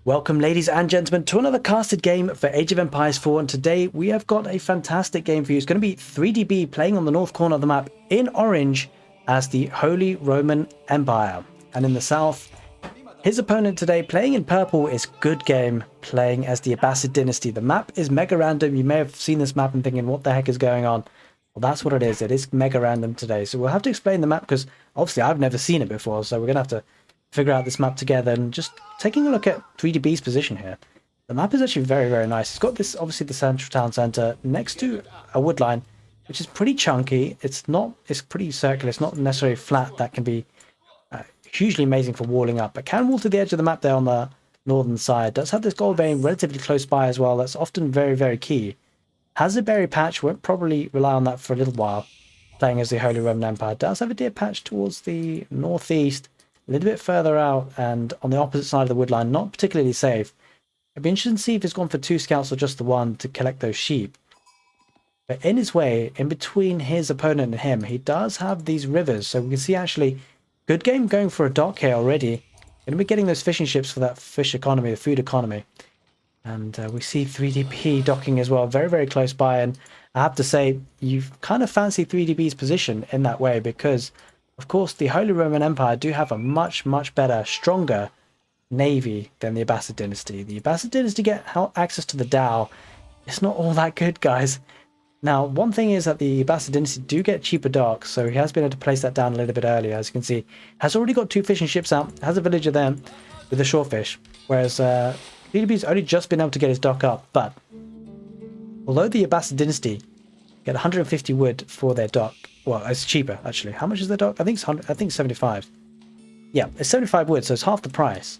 Welcome, ladies and gentlemen, to another casted game for Age of Empires 4, and today we have got a fantastic game for you. It's going to be 3DB playing on the north corner of the map in orange as the Holy Roman Empire, and in the south, his opponent today playing in purple is Good Game, playing as the Abbasid dynasty. The map is mega random. You may have seen this map and thinking, what the heck is going on? Well, that's what it is. It is mega random today, so we'll have to explain the map because obviously I've never seen it before, so we're going to have to figure out this map together. And just taking a look at 3DB's position here, the map is actually very, very nice. It's got this, obviously, the central town center next to a wood line, which is pretty chunky. It's pretty circular. It's not necessarily flat. That can be hugely amazing for walling up, but can wall to the edge of the map there on the northern side. Does have this gold vein relatively close by as well. That's often very, very key. Has a berry patch. Won't probably rely on that for a little while, playing as the Holy Roman Empire. Does have a deer patch towards the northeast, a little bit further out, and on the opposite side of the wood line, not particularly safe. It'd be interesting to see if he's gone for 2 scouts or just the one to collect those sheep. But in his way, in between his opponent and him, he does have these rivers. So we can see actually Good Game going for a dock here already. Going to be getting those fishing ships for that fish economy, the food economy. And we see 3DB docking as well, very, very close by. And I have to say, you kind of fancy 3DB's position in that way because, of course, the Holy Roman Empire do have a much, much better, stronger navy than the Abbasid dynasty. The Abbasid dynasty get access to the Tao. It's not all that good, guys. Now, one thing is that the Abbasid dynasty do get cheaper docks, so he has been able to place that down a little bit earlier. As you can see, has already got 2 fishing ships out, has a villager there with the shorefish, whereas 3DB's only just been able to get his dock up. But although the Abbasid dynasty get 150 wood for their dock, well, it's cheaper actually. How much is their dock? I think it's 75. Yeah, it's 75 wood, so it's half the price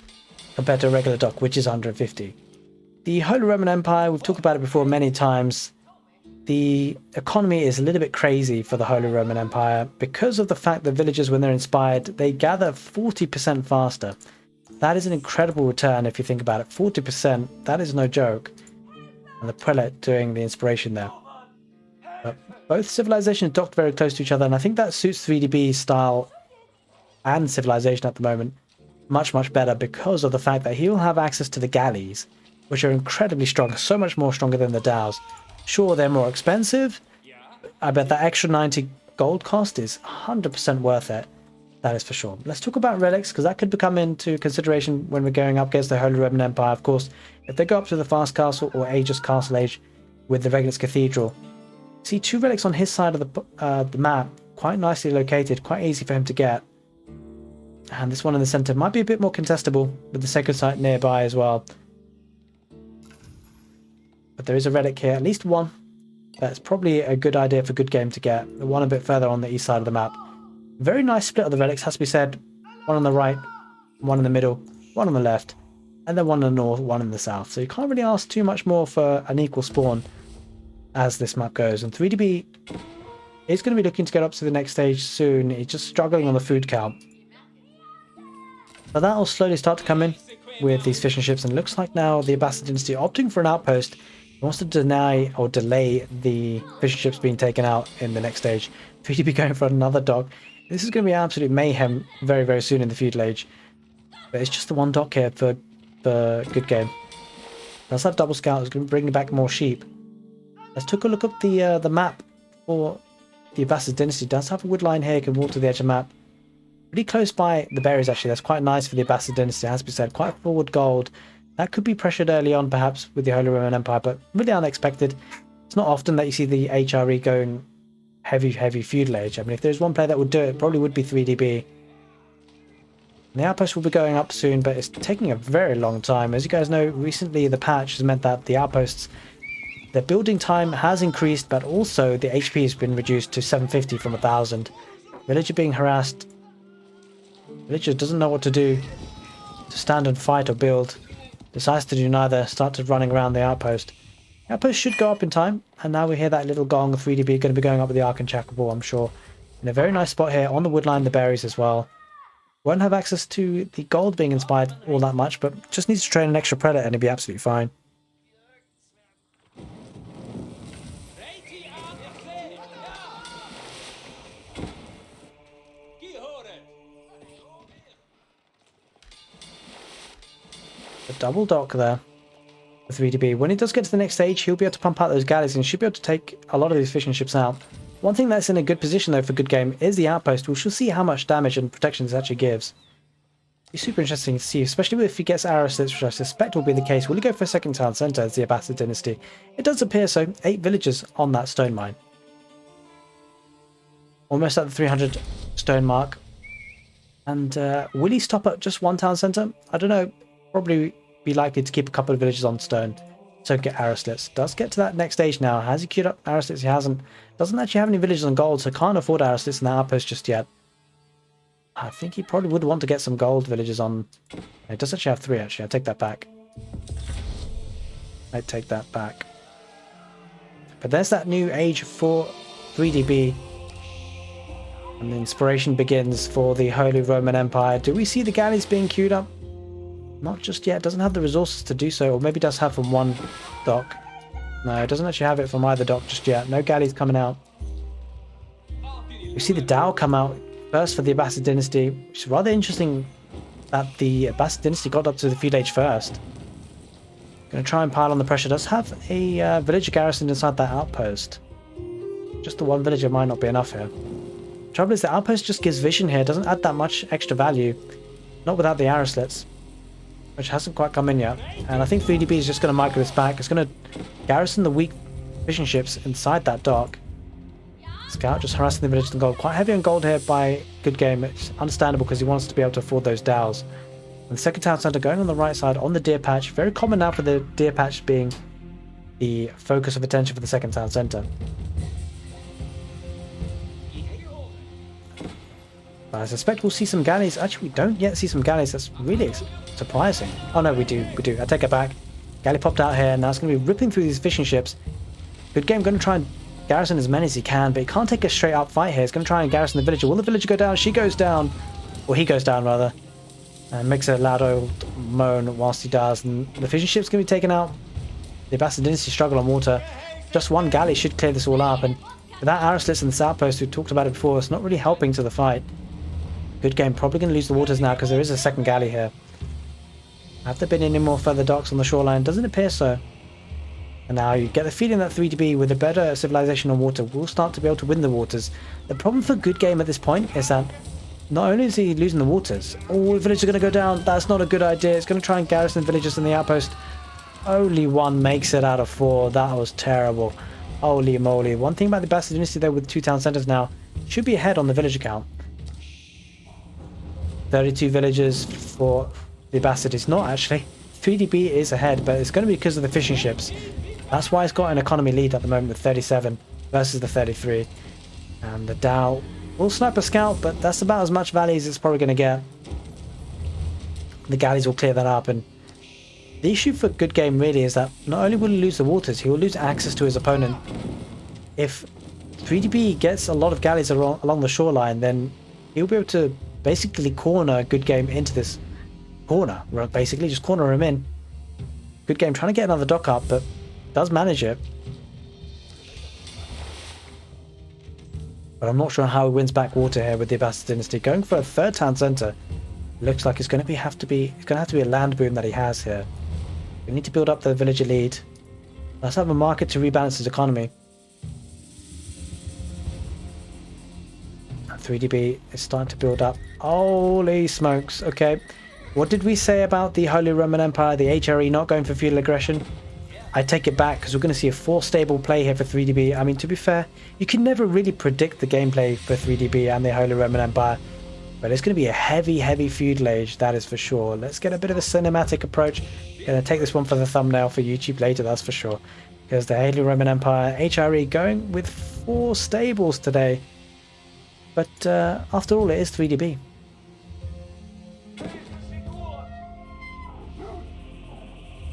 compared to a regular dock, which is 150. The Holy Roman Empire, we've talked about it before many times. The economy is a little bit crazy for the Holy Roman Empire because of the fact that villagers, when they're inspired, they gather 40% faster. That is an incredible return if you think about it. 40%, that is no joke. And the prelate doing the inspiration there. But both civilizations docked very close to each other, and I think that suits 3DB's style and civilization at the moment much, much better because of the fact that he will have access to the galleys, which are incredibly strong, so much more stronger than the Daos. Sure, they're more expensive. I bet that extra 90 gold cost is 100% worth it. That is for sure. Let's talk about relics, because that could become into consideration when we're going up against the Holy Roman Empire. Of course, if they go up to the Fast Castle or Aegis Castle Age with the Regulus Cathedral, see 2 relics on his side of the map, quite nicely located, quite easy for him to get. And this one in the center might be a bit more contestable with the sacred site nearby as well. But there is a relic here, at least one. That's probably a good idea for Good Game to get. The one a bit further on the east side of the map. Very nice split of the relics, has to be said. One on the right, one in the middle, one on the left, and then one in the north, one in the south. So you can't really ask too much more for an equal spawn as this map goes. And 3DB is going to be looking to get up to the next stage soon. He's just struggling on the food count. But that will slowly start to come in with these fishing ships, and it looks like now the Abbasid dynasty opting for an outpost. He wants to deny or delay the fishing ships being taken out in the next stage. 3DB going for another dock. This is going to be absolute mayhem very, very soon in the feudal age. But it's just the one dock here for Good Game. Let's have double scout. It's going to bring back more sheep. Let's take a look at the map for the Abbasid dynasty. It does have a wood line here. You can walk to the edge of the map. Pretty close by the berries, actually. That's quite nice for the Abbasid dynasty, it has to be said. Quite forward gold. That could be pressured early on, perhaps, with the Holy Roman Empire, but really unexpected. It's not often that you see the HRE going heavy, heavy feudal age. I mean, if there's one player that would do it, probably would be 3DB. And the outpost will be going up soon, but it's taking a very long time. As you guys know, recently the patch has meant that the outposts, their building time has increased, but also the HP has been reduced to 750 from 1000. Villager being harassed. Villager doesn't know what to do, to stand and fight or build. Decides to do neither, started running around the outpost. The outpost should go up in time, and now we hear that little gong. 3DB going to be going up with the Ark and Checkerboard, I'm sure. In a very nice spot here, on the woodline, the berries as well. Won't have access to the gold being inspired all that much, but just needs to train an extra predator and he'll be absolutely fine. A double dock there for 3DB. When he does get to the next stage, he'll be able to pump out those galleys and should be able to take a lot of these fishing ships out. One thing that's in a good position though for Good Game is the outpost. We shall see how much damage and protection this actually gives. It's super interesting to see, especially if he gets arrow slits, which I suspect will be the case. Will he go for a second town centre as the Abbasid dynasty? It does appear so. 8 villages on that stone mine. Almost at the 300 stone mark. And will he stop at just one town centre? I don't know. Probably be likely to keep a couple of villages on stone. So get arrow slits. Does get to that next stage now. Has he queued up arrow slits? He hasn't. Doesn't actually have any villages on gold, so can't afford arrow slits in that outpost just yet. I think he probably would want to get some gold villages on. It does actually have 3 actually. I take that back. I take that back. But there's that new age for 3DB. And the inspiration begins for the Holy Roman Empire. Do we see the galleys being queued up? Not just yet. Doesn't have the resources to do so. Or maybe does have from one dock. No, it doesn't actually have it from either dock just yet. No galleys coming out. We see the Dow come out first for the Abbasid dynasty. Which is rather interesting that the Abbasid dynasty got up to the Feudal age first. Going to try and pile on the pressure. Does have a villager garrison inside that outpost. Just the one villager might not be enough here. Trouble is the outpost just gives vision here. Doesn't add that much extra value. Not without the arrow slits, which hasn't quite come in yet. And I think 3DB is just going to micro this back. It's going to garrison the weak fishing ships inside that dock. Scout just harassing the village in gold. Quite heavy on gold here by Good Game. It's understandable because he wants to be able to afford those dows. And the second town centre going on the right side on the deer patch. Very common now for the deer patch being the focus of attention for the second town centre. I suspect we'll see some galleys. Actually, we don't yet see some galleys. That's really surprising. Oh no, we do. We do. I take it back. Galley popped out here. Now it's going to be ripping through these fishing ships. Good Game going to try and garrison as many as he can, but he can't take a straight up fight here. He's going to try and garrison the villager. Will the villager go down? She goes down. Or he goes down, rather. And makes a loud old moan whilst he does. And the fishing ship's going to be taken out. The Abbasid dynasty struggle on water. Just one galley should clear this all up. And without arrow slits in the south post, we talked about it before, it's not really helping to the fight. Good Game probably going to lose the waters now because there is a second galley here. Have there been any more further docks on the shoreline? Doesn't appear so. And now you get the feeling that 3DB with a better civilization on water will start to be able to win the waters. The problem for Good Game at this point is that not only is he losing the waters, oh, the villagers are going to go down. That's not a good idea. It's going to try and garrison villagers in the outpost. Only one makes it out of 4. That was terrible. Holy moly. One thing about the Abbasid dynasty though, with 2 town centers now, should be ahead on the villager count. 32 villagers for the Abbasid. It's not actually. 3DB is ahead, but it's going to be because of the fishing ships. That's why it's got an economy lead at the moment with 37 versus the 33. And the Dow will snipe a scout, but that's about as much value as it's probably going to get. The galleys will clear that up, and the issue for Good Game really is that not only will he lose the waters, he will lose access to his opponent. If 3DB gets a lot of galleys along the shoreline, then he'll be able to basically corner Good Game into this corner. Basically just corner him in. Good Game trying to get another dock up, but does manage it. But I'm not sure how he wins back water here with the Abbasid dynasty. Going for a third town centre. Looks like it's going to have to be a land boom that he has here. We need to build up the villager lead. Let's have a market to rebalance his economy. 3DB is starting to build up. Holy smokes. Okay. What did we say about the Holy Roman Empire, the HRE not going for feudal aggression? I take it back because we're going to see a 4 stable play here for 3DB. I mean, to be fair, you can never really predict the gameplay for 3DB and the Holy Roman Empire. But it's going to be a heavy, heavy feudal age, that is for sure. Let's get a bit of a cinematic approach. Going to take this one for the thumbnail for YouTube later, that's for sure. Because the Holy Roman Empire, HRE, going with 4 stables today. But after all, it is 3DB.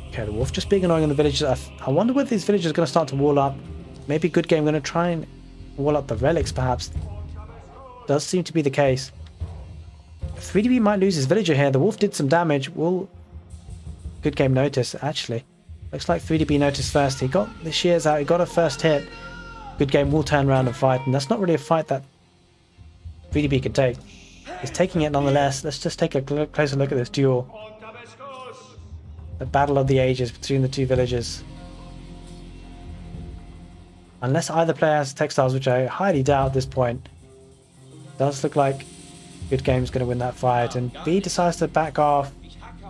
Okay, the wolf just being annoying on the villagers. I wonder whether these villagers are going to start to wall up. Maybe Good Game going to try and wall up the relics, perhaps. Does seem to be the case. 3DB might lose his villager here. The wolf did some damage. Will Good Game notice, actually? Looks like 3DB noticed first. He got the shears out. He got a first hit. Good Game will turn around and fight. And that's not really a fight that 3DB can take. He's taking it nonetheless. Let's just take a closer look at this duel. The battle of the ages between the two villages. Unless either player has textiles, which I highly doubt at this point. Does look like Good Game's going to win that fight, and B decides to back off.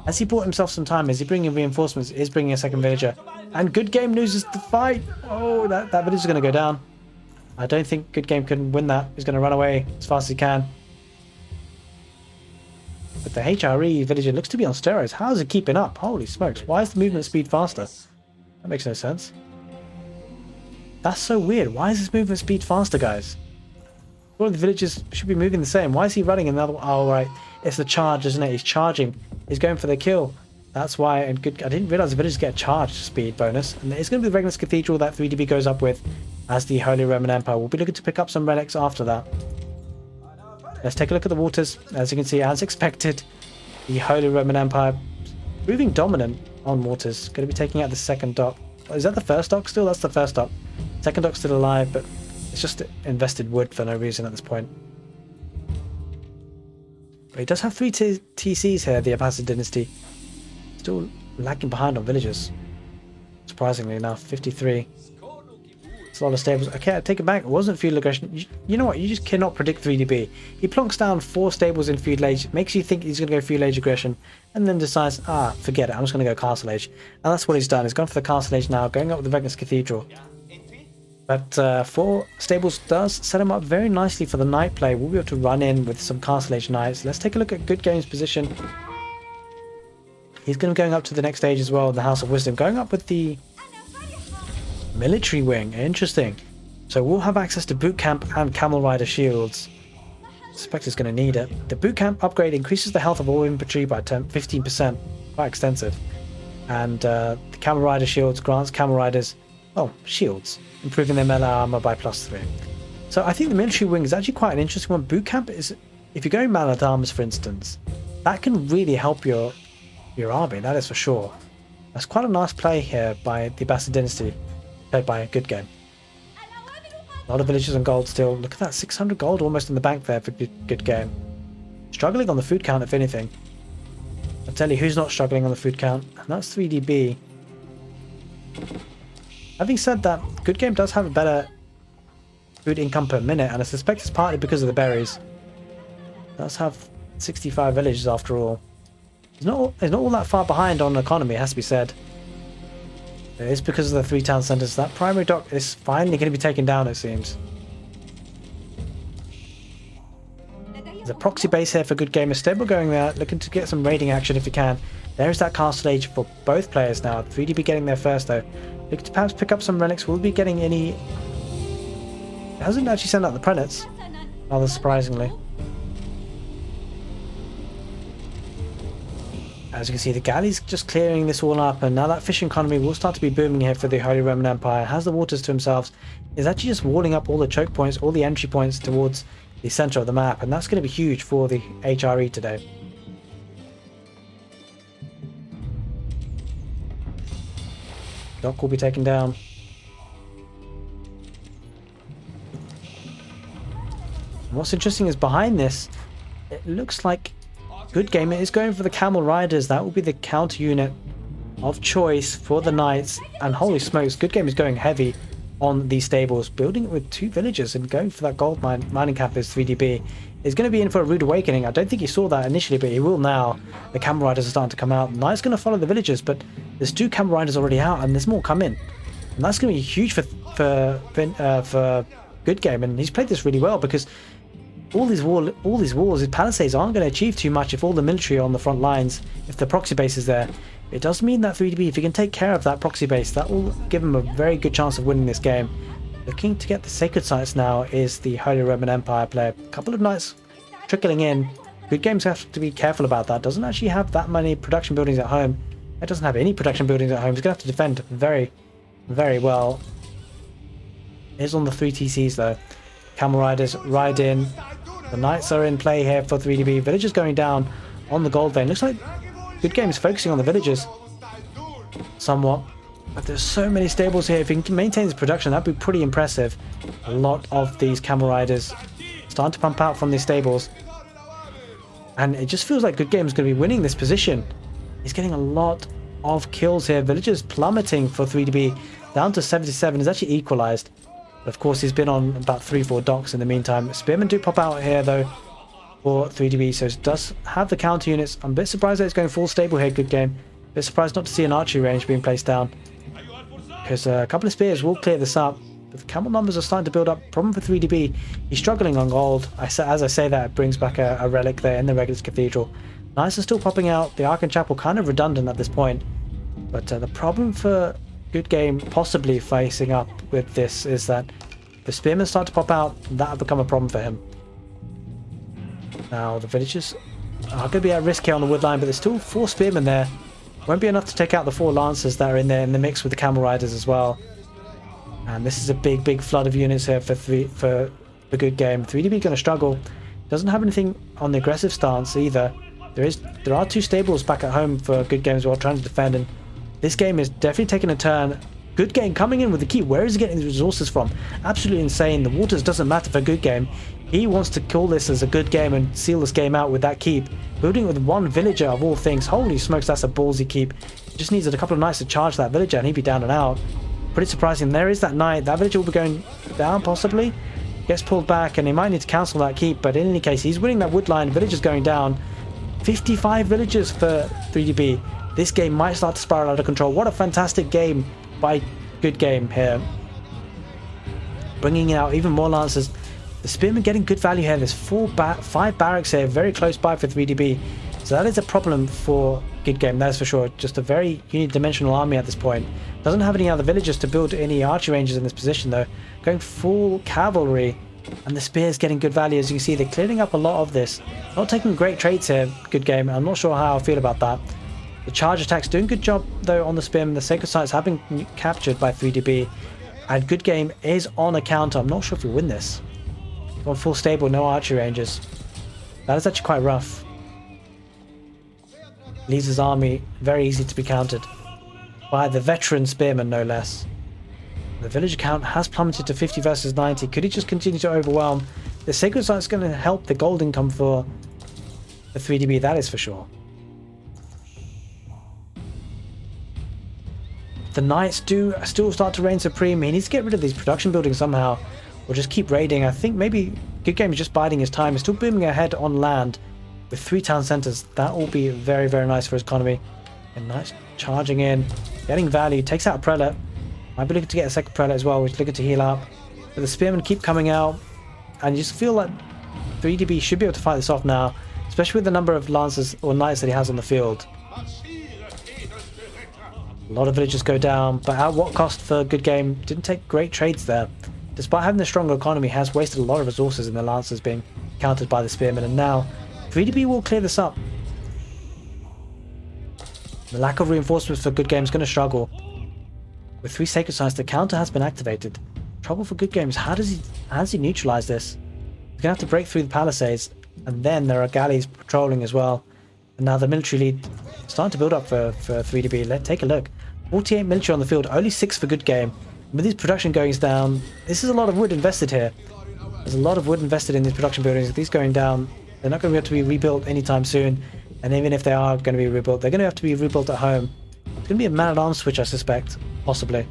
As he bought himself some time, is he bringing reinforcements? Is bringing a second villager, and Good Game loses the fight. Oh, that villager is going to go down. I don't think Good Game can win that. He's going to run away as fast as he can. But the HRE villager looks to be on steroids. How is it keeping up? Holy smokes! Why is the movement speed faster? That makes no sense. That's so weird. Why is his movement speed faster, guys? All the villagers should be moving the same. Why is he running another? Oh, right. It's the charge, isn't it? He's charging. He's going for the kill. That's why. And good. I didn't realize the villagers get a charge speed bonus. And it's going to be the Regnus Cathedral that 3DB goes up with as the Holy Roman Empire. We'll be looking to pick up some relics after that. Let's take a look at the waters. As you can see, as expected, the Holy Roman Empire proving dominant on waters. Going to be taking out the second dock. Is that the first dock still? That's the first dock. Second dock's still alive, but it's just invested wood for no reason at this point. But he does have 3 TCs here, the Abbasid dynasty. Still lagging behind on villagers. Surprisingly enough, 53. It's a lot of stables. Okay, I take it back. It wasn't feudal aggression. You know what? You just cannot predict 3DB. He plonks down 4 stables in feudal age, makes you think he's going to go feudal age aggression, and then decides, forget it. I'm just going to go castle age. And that's what he's done. He's gone for the castle age now, going up with the Regnus Cathedral. But 4 stables does set him up very nicely for the knight play. We'll be able to run in with some castle age knights. Let's take a look at Good Game's position. He's going to be going up to the next stage as well, the House of Wisdom, going up with the military wing. Interesting. So we'll have access to boot camp and camel rider shields. I suspect he's going to need it. The boot camp upgrade increases the health of all infantry by 15%. Quite extensive. And the camel rider shields grants camel riders, well, shields, improving their melee armor by +3. So I think the military wing is actually quite an interesting one. Boot camp is, if you're going man at arms, for instance, that can really help your army, that is for sure. That's quite a nice play here by the Abbasid dynasty, played by a Good Game. A lot of villages on gold still. Look at that, 600 gold almost in the bank there for Good Game. Struggling on the food count, if anything. I'll tell you who's not struggling on the food count, and that's 3DB. Having said that, Good Game does have a better food income per minute, and I suspect it's partly because of the berries. It does have 65 villages after all. He's not all that far behind on economy, it has to be said. It is because of the 3 town centres. That primary dock is finally going to be taken down, it seems. There's a proxy base here for Good Game. A stable going there, looking to get some raiding action if he can. There's that castle age for both players now. 3DB getting there first though. Looking to perhaps pick up some relics. Will be getting any... It hasn't actually sent out the prelates, rather surprisingly. As you can see, the galleys just clearing this all up, and now that fishing economy will start to be booming here for the Holy Roman Empire. Has the waters to himself. Is actually just walling up all the choke points, all the entry points towards the center of the map, and that's going to be huge for the HRE today. Dock will be taken down. And what's interesting is behind this, it looks like Good Game is going for the camel riders. That will be the counter unit of choice for the knights. And holy smokes, Good Game is going heavy on these stables, building it with 2 villagers and going for that gold mining cap as 3DB. Is going to be in for a rude awakening. I don't think he saw that initially, but he will now. The camel riders are starting to come out. The knights going to follow the villagers, but there's 2 camel riders already out, and there's more coming. And that's going to be huge for Good Game. And he's played this really well because all these walls, his palisades aren't going to achieve too much if all the military are on the front lines, if the proxy base is there. It does mean that 3DB, if he can take care of that proxy base, that will give him a very good chance of winning this game. Looking to get the sacred sites now is the Holy Roman Empire player. A couple of knights trickling in. Good Games have to be careful about that. Doesn't actually have that many production buildings at home. It doesn't have any production buildings at home. He's going to have to defend very, very well. He's on the 3 TCs though. Camel riders ride in. The knights are in play here for 3DB. Villagers going down on the gold vein. Looks like Good Game is focusing on the villagers somewhat. But there's so many stables here. If he can maintain his production, that'd be pretty impressive. A lot of these camel riders starting to pump out from these stables. And it just feels like Good Game is going to be winning this position. He's getting a lot of kills here. Villagers plummeting for 3DB down to 77. Is actually equalized. Of course, he's been on about 3-4 docks in the meantime. Spearmen do pop out here, though, for 3DB, so it does have the counter units. I'm a bit surprised that it's going full stable here. Good game. A bit surprised not to see an archery range being placed down, because a couple of spears will clear this up. But the camel numbers are starting to build up. Problem for 3DB, he's struggling on gold. As I say that, it brings back a relic there in the Regulus Cathedral. Knights are still popping out. The Archon Chapel kind of redundant at this point. But the problem for Good Game possibly facing up with this is that the spearmen start to pop out, and that'll become a problem for him. Now the villagers are going to be at risk here on the wood line, but there's still 4 spearmen there. Won't be enough to take out the 4 lancers that are in there in the mix with the camel riders as well. And this is a big flood of units here for Good Game. 3DB going to struggle. Doesn't have anything on the aggressive stance either. There are 2 stables back at home for Good Game as well, trying to defend, and this game is definitely taking a turn. Good Game coming in with the key. Where is he getting these resources from? Absolutely insane. The waters doesn't matter for Good Game. He wants to call this as a good game and seal this game out with that keep. Building with 1 villager of all things. Holy smokes, that's a ballsy keep. He just needs a couple of knights to charge that villager and he'd be down and out. Pretty surprising. There is that knight. That villager will be going down possibly. Gets pulled back and he might need to cancel that keep, but in any case, he's winning that wood line. Villagers going down. 55 villagers for 3DB. This game might start to spiral out of control. What a fantastic game by Good Game here. Bringing out even more lancers. The spearmen getting good value here. There's 5 barracks here, very close by for 3DB. So that is a problem for Good Game, that's for sure. Just a very unidimensional army at this point. Doesn't have any other villagers to build any archer ranges in this position though. Going full cavalry. And the spears getting good value. As you can see, they're clearing up a lot of this. Not taking great trades here, Good Game. I'm not sure how I feel about that. The charge attacks doing a good job though on the spearmen. The sacred sites have been captured by 3DB. And Good Game is on a counter. I'm not sure if we win this. On full stable, no archery ranges. That is actually quite rough. Leaves his army very easy to be countered. By the veteran spearmen, no less. The villager count has plummeted to 50 versus 90. Could he just continue to overwhelm? The sacred site is going to help the gold income for the 3DB, that is for sure. The knights do still start to reign supreme. He needs to get rid of these production buildings somehow, or just keep raiding. I think maybe Good Game is just biding his time. He's still booming ahead on land with 3 town centers. That will be very nice for his economy. And knights charging in, getting value, takes out a prelate. Might be looking to get a second prelate as well, which is looking to heal up. But the spearmen keep coming out, and you just feel like 3DB should be able to fight this off now, especially with the number of lancers or knights that he has on the field. A lot of villagers go down, but at what cost for Good Game? Didn't take great trades there. Despite having the stronger economy, has wasted a lot of resources in the lancers being countered by the spearmen, and now 3DB will clear this up. The lack of reinforcements for Good Game is going to struggle. With 3 sacred sites, the counter has been activated. Trouble for Good Game is how does he neutralize this? He's going to have to break through the palisades, and then there are galleys patrolling as well. And now the military lead starting to build up for 3DB. Let's take a look. 48 military on the field, only 6 for Good Game. With these production goings down, this is a lot of wood invested here. There's a lot of wood invested in these production buildings. With these going down, they're not going to be able to be rebuilt anytime soon. And even if they are going to be rebuilt, they're going to have to be rebuilt at home. It's going to be a man-at-arms switch, I suspect. Possibly.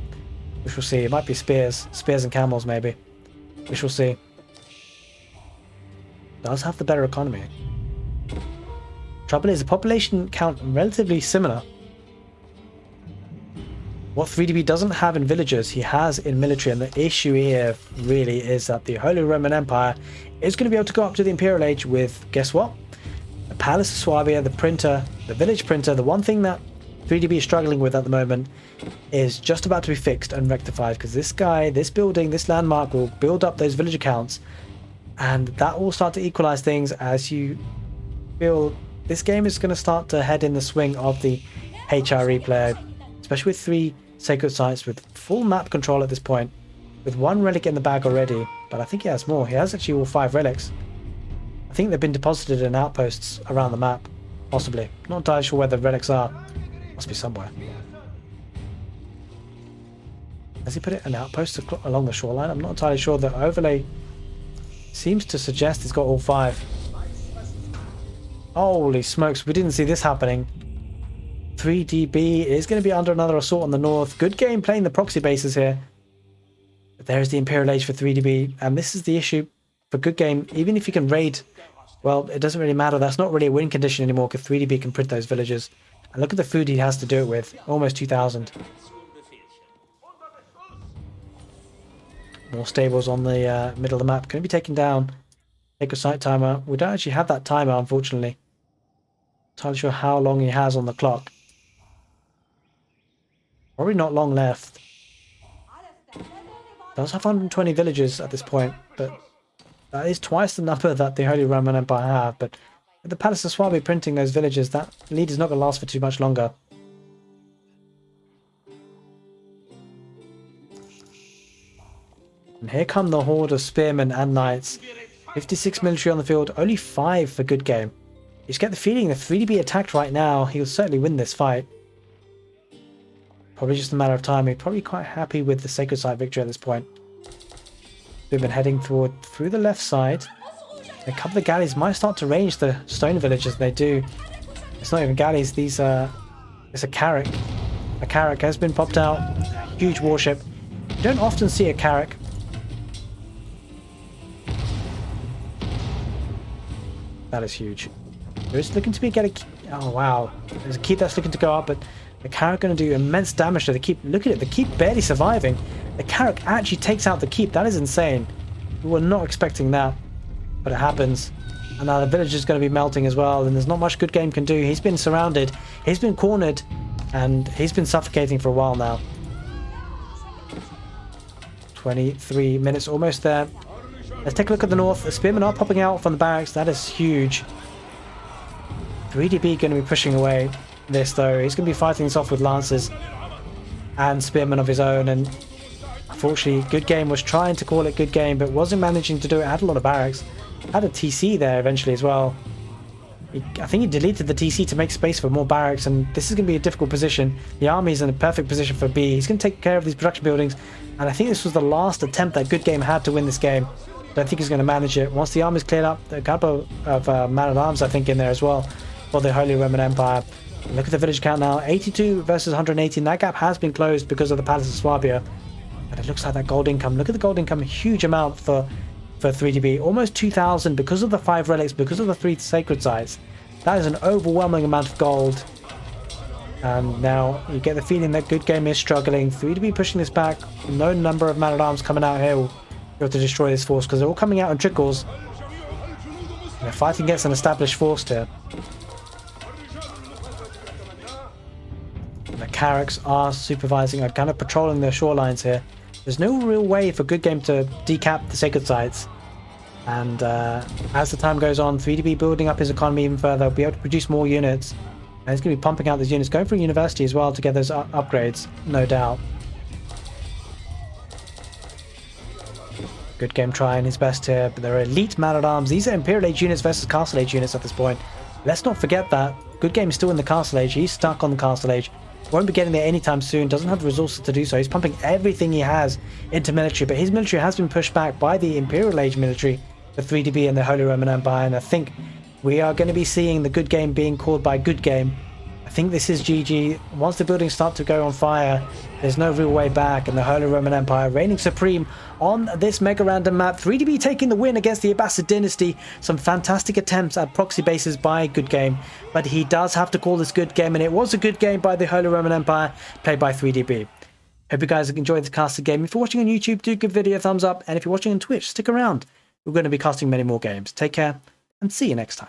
We shall see. It might be spears. Spears and camels, maybe. We shall see. Does have the better economy. Trouble is, the population count relatively similar. What 3DB doesn't have in villagers, he has in military, and the issue here really is that the Holy Roman Empire is going to be able to go up to the Imperial Age with, guess what? The Palace of Swabia, the printer, the village printer. The one thing that 3DB is struggling with at the moment is just about to be fixed and rectified, because this guy, this building, this landmark will build up those village accounts, and that will start to equalize things as you feel this game is going to start to head in the swing of the HRE player, especially with 3 sacred sites with full map control at this point, with 1 relic in the bag already, but I think he has more. He has actually all 5 relics. I think they've been deposited in outposts around the map, possibly. Not entirely sure where the relics are. Must be somewhere. Has he put it in outposts along the shoreline? I'm not entirely sure. The overlay seems to suggest he's got all 5. Holy smokes, we didn't see this happening. 3DB is going to be under another assault on the north. Good game playing the proxy bases here. But there's the Imperial Age for 3DB, and this is the issue for good game. Even if you can raid, well, it doesn't really matter. That's not really a win condition anymore because 3DB can print those villages. And look at the food he has to do it with. Almost 2,000. More stables on the middle of the map. Going to be taken down. Take a site timer. We don't actually have that timer, unfortunately. Not entirely sure how long he has on the clock. Probably not long left. Does have 120 villages at this point, but that is twice the number that the Holy Roman Empire have. But with the Palace of Swabi printing those villages, that lead is not going to last for too much longer. And here come the horde of spearmen and knights. 56 military on the field, only 5 for good game. You just get the feeling if 3DB attacked right now, he'll certainly win this fight. Probably just a matter of time. He's probably quite happy with the Sacred Site victory at this point. We've been heading through the left side. A couple of the galleys might start to range the stone villages. They do. It's not even galleys. These are... It's a carrack. A carrack has been popped out. Huge warship. You don't often see a carrack. That is huge. There is looking to be get a... Oh, wow. There's a keep that's looking to go up, but the carrack going to do immense damage to the keep. Look at it. The keep barely surviving. The carrack actually takes out the keep. That is insane. We were not expecting that, but it happens. And now the village is going to be melting as well, and there's not much good game can do. He's been surrounded. He's been cornered, and he's been suffocating for a while now. 23 minutes, almost there. Let's take a look at the north. The spearmen are popping out from the barracks. That is huge. 3DB going to be pushing away this, though. He's going to be fighting this off with lancers and spearmen of his own. And unfortunately, good game was trying to call it good game, but wasn't managing to do it. Had a lot of barracks. Had a TC there eventually as well. I think he deleted the TC to make space for more barracks, and this is going to be a difficult position. The army's in a perfect position for B. He's going to take care of these production buildings, and I think this was the last attempt that good game had to win this game. Don't think he's going to manage it. Once the army's cleared up, a couple of man-at-arms, I think, in there as well for the Holy Roman Empire. Look at the village count now. 82 versus 118. That gap has been closed because of the Palace of Swabia. But it looks like that gold income. Look at the gold income. A huge amount for 3DB. Almost 2,000 because of the 5 relics, because of the 3 sacred sites. That is an overwhelming amount of gold. And now you get the feeling that good game is struggling. 3DB pushing this back. No number of man-at-arms coming out here to destroy this force because they're all coming out in trickles. And they're fighting against an established force here. And the carracks are supervising, are kind of patrolling their shorelines here. There's no real way for good game to decap the sacred sites. And as the time goes on, 3DB building up his economy even further, be able to produce more units. And he's going to be pumping out these units, going for university as well to get those upgrades, no doubt. Good game trying his best here, but they're elite man-at-arms. These are Imperial Age units versus Castle Age units at this point. Let's not forget that. Good game is still in the Castle Age. He's stuck on the Castle Age. Won't be getting there anytime soon. Doesn't have the resources to do so. He's pumping everything he has into military, but his military has been pushed back by the Imperial Age military, the 3DB and the Holy Roman Empire, and I think we are going to be seeing the good game being called by good game. I think this is GG. Once the buildings start to go on fire, there's no real way back, and the Holy Roman Empire reigning supreme on this mega random map. 3DB taking the win against the Abbasid dynasty. Some fantastic attempts at proxy bases by good game, but he does have to call this good game, and it was a good game by the Holy Roman Empire, played by 3DB. Hope you guys have enjoyed this casted game. If you're watching on YouTube, do give the video a thumbs up, and if you're watching on Twitch, stick around. We're going to be casting many more games. Take care, and see you next time.